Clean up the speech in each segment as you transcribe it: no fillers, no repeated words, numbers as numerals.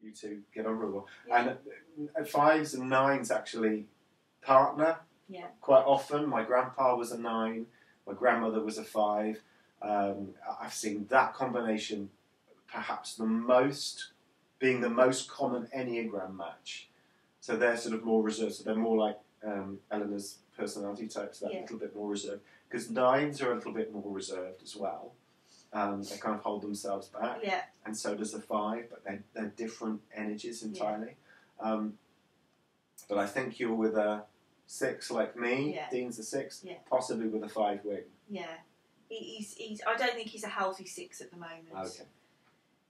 you two get on real well. Yeah. And 5s and 9s actually partner. Yeah. Quite often, my grandpa was a 9, my grandmother was a 5. I've seen that combination perhaps being the most common Enneagram match. So they're sort of more reserved, so they're more like Eleanor's personality types, that little bit more reserved. Because 9s are a little bit more reserved as well. They kind of hold themselves back. Yeah. And so does a 5, but they're different energies entirely. Yeah. But I think you're with a 6 like me. Yeah. Dean's a 6, yeah. possibly with a 5 wing. Yeah. He's. I don't think he's a healthy 6 at the moment. Okay.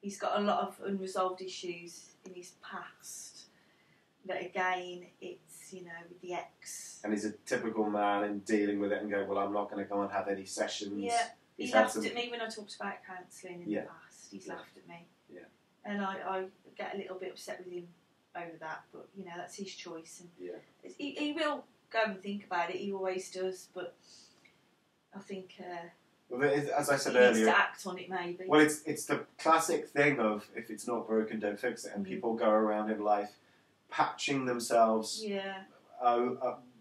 He's got a lot of unresolved issues in his past. But again, it's, with the ex. And he's a typical man in dealing with it and go, well, I'm not going to go and have any sessions. Yeah. He laughed at me when I talked about counselling in the past. He's laughed at me. Yeah. And I get a little bit upset with him over that, but, that's his choice. And he will go and think about it. He always does, but I think... well, as I said he earlier... needs to act on it, maybe. Well, it's the classic thing of, if it's not broken, don't fix it. And people go around in life patching themselves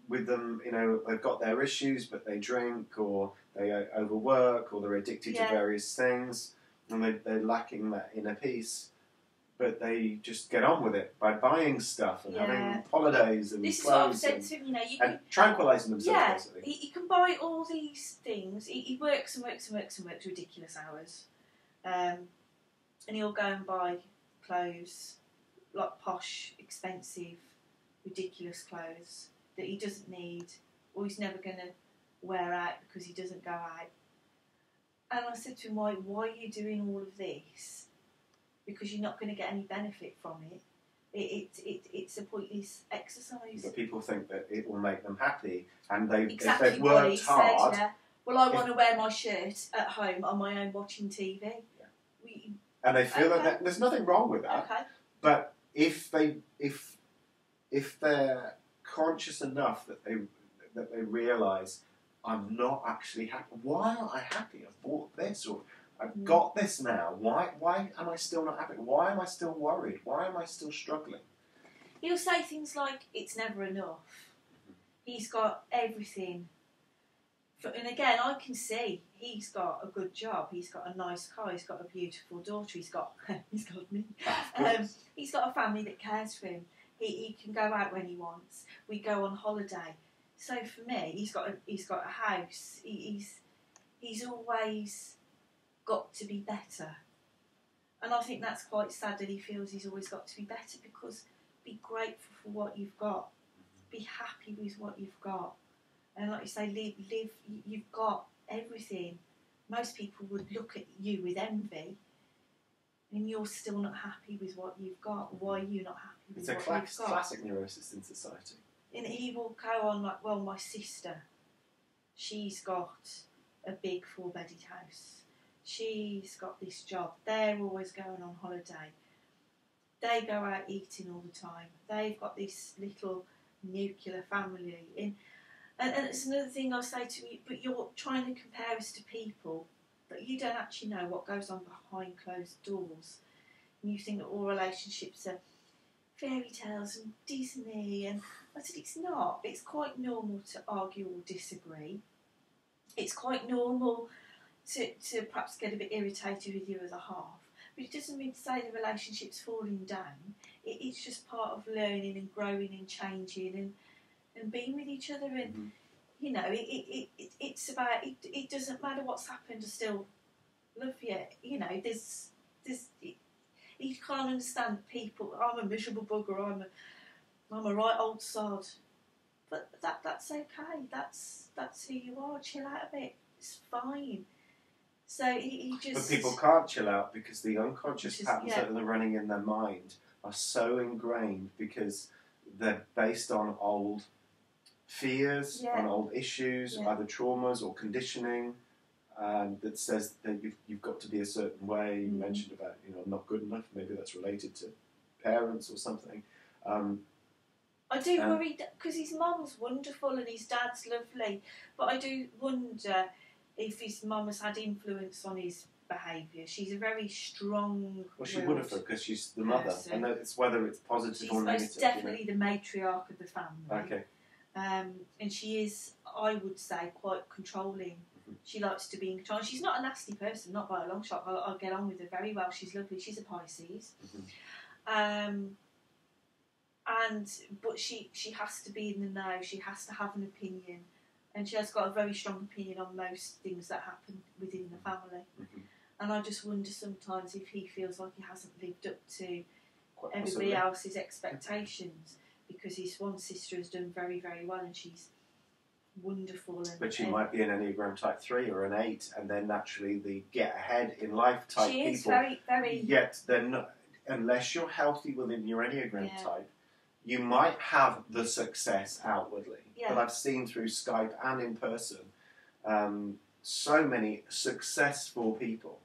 with them. They've got their issues, but they drink, or they overwork, or they're addicted to various things, and they're lacking that inner peace. But they just get on with it by buying stuff and having holidays and this clothes. This is what I've said to him, and tranquilising themselves, basically. He can buy all these things. He works and works and works and works ridiculous hours. And he'll go and buy clothes, like posh, expensive, ridiculous clothes that he doesn't need, or he's never going to wear out because he doesn't go out. And I said to him, why are you doing all of this? Because you're not going to get any benefit from it. It's a pointless exercise. But people think that it will make them happy, and if they've what worked he hard... said, Well, I want to wear my shirt at home on my own watching TV. Yeah. And they feel that there's nothing wrong with that. Okay. But if they're conscious enough that they realise, I'm not actually happy. Why aren't I happy? I've bought this, or I've got this now. Why am I still not happy? Why am I still worried? Why am I still struggling? He'll say things like, it's never enough. He's got everything. And again, I can see he's got a good job. He's got a nice car. He's got a beautiful daughter. He's got me. He's got a family that cares for him. He can go out when he wants. We go on holiday. So for me, he's got a house. He's always got to be better, and I think that's quite sad that he feels he's always got to be better, because be grateful for what you've got, be happy with what you've got, and like you say, live. You've got everything. Most people would look at you with envy, and you're still not happy with what you've got. Why are you not happy with what you've got? It's a classic neurosis in society. And he will go on like, well, my sister, she's got a big 4-bedded house. She's got this job. They're always going on holiday. They go out eating all the time. They've got this little nuclear family. And it's another thing I'll say to you, but you're trying to compare us to people, but you don't actually know what goes on behind closed doors. And you think that all relationships are fairy tales and Disney. And I said, it's not. It's quite normal to argue or disagree. It's quite normal to perhaps get a bit irritated with your other half, but it doesn't mean to say the relationship's falling down. It's just part of learning and growing and changing and being with each other, and it's about it doesn't matter what's happened, I still love you. There's you can't understand people. I'm a miserable bugger. I'm a right old sod, but that's okay. That's who you are. Chill out a bit. It's fine. So he just... But people can't chill out because the unconscious patterns that are running in their mind are so ingrained, because they're based on old fears, on old issues, either traumas or conditioning, that says that you've got to be a certain way. You mentioned about, I'm not good enough. Maybe that's related to parents or something. I do worry, because his mum's wonderful and his dad's lovely, but I do wonder if his mum has had influence on his behaviour. She's a very strong. Well, she would have, because she's the mother, and it's whether it's positive or negative. She's most definitely the matriarch of the family. Okay. And she is, I would say, quite controlling. She likes to be in control. She's not a nasty person, not by a long shot. I get on with her very well. She's lovely. She's a Pisces. But she has to be in the know. She has to have an opinion, and she has got a very strong opinion on most things that happen within the family. And I just wonder sometimes if he feels like he hasn't lived up to everybody else's expectations, because his one sister has done very, very well, and she's wonderful. But she might be an Enneagram type 3 or an 8, and they're naturally the get ahead in life type people. She is very, very. Yet they're not, unless you're healthy within your Enneagram type, you might have the success outwardly. But I've seen through Skype and in person so many successful people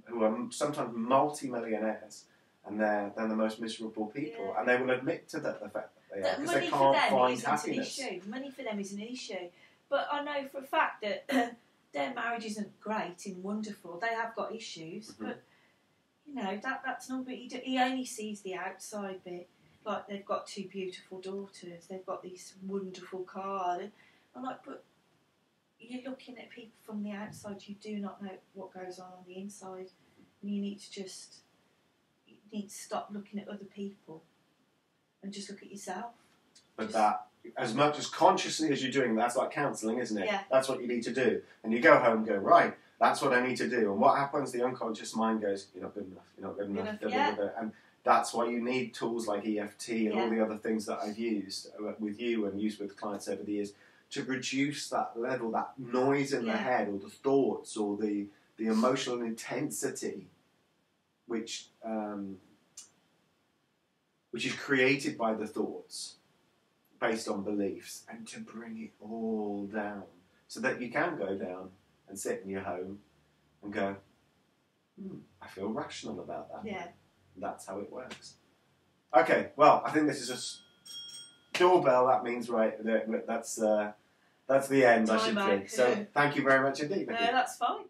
who are sometimes multi-millionaires, and they're the most miserable people, and they will admit to the fact that they are, because they can't find happiness. Money for them isn't an issue. But I know for a fact that their marriage isn't great and wonderful. They have got issues, but you know that's not what he only sees the outside bit. Like, they've got 2 beautiful daughters, they've got these wonderful cars. I'm like, but you're looking at people from the outside. You do not know what goes on the inside, and you need to stop looking at other people and just look at yourself. But that, as much as consciously as you're doing, that's like counselling, isn't it? Yeah. That's what you need to do. And you go home and go, right, that's what I need to do. And what happens? The unconscious mind goes, you're not good enough, you're not good enough. And that's why you need tools like EFT and all the other things that I've used with you and used with clients over the years to reduce that level, that noise in the head, or the thoughts, or the emotional intensity, which is created by the thoughts based on beliefs, and to bring it all down so that you can go down and sit in your home and go, I feel rational about that. Yeah. That's how it works. Okay, well, I think this is just doorbell. That means that's the end, I should think. So thank you very much indeed. No, that's fine.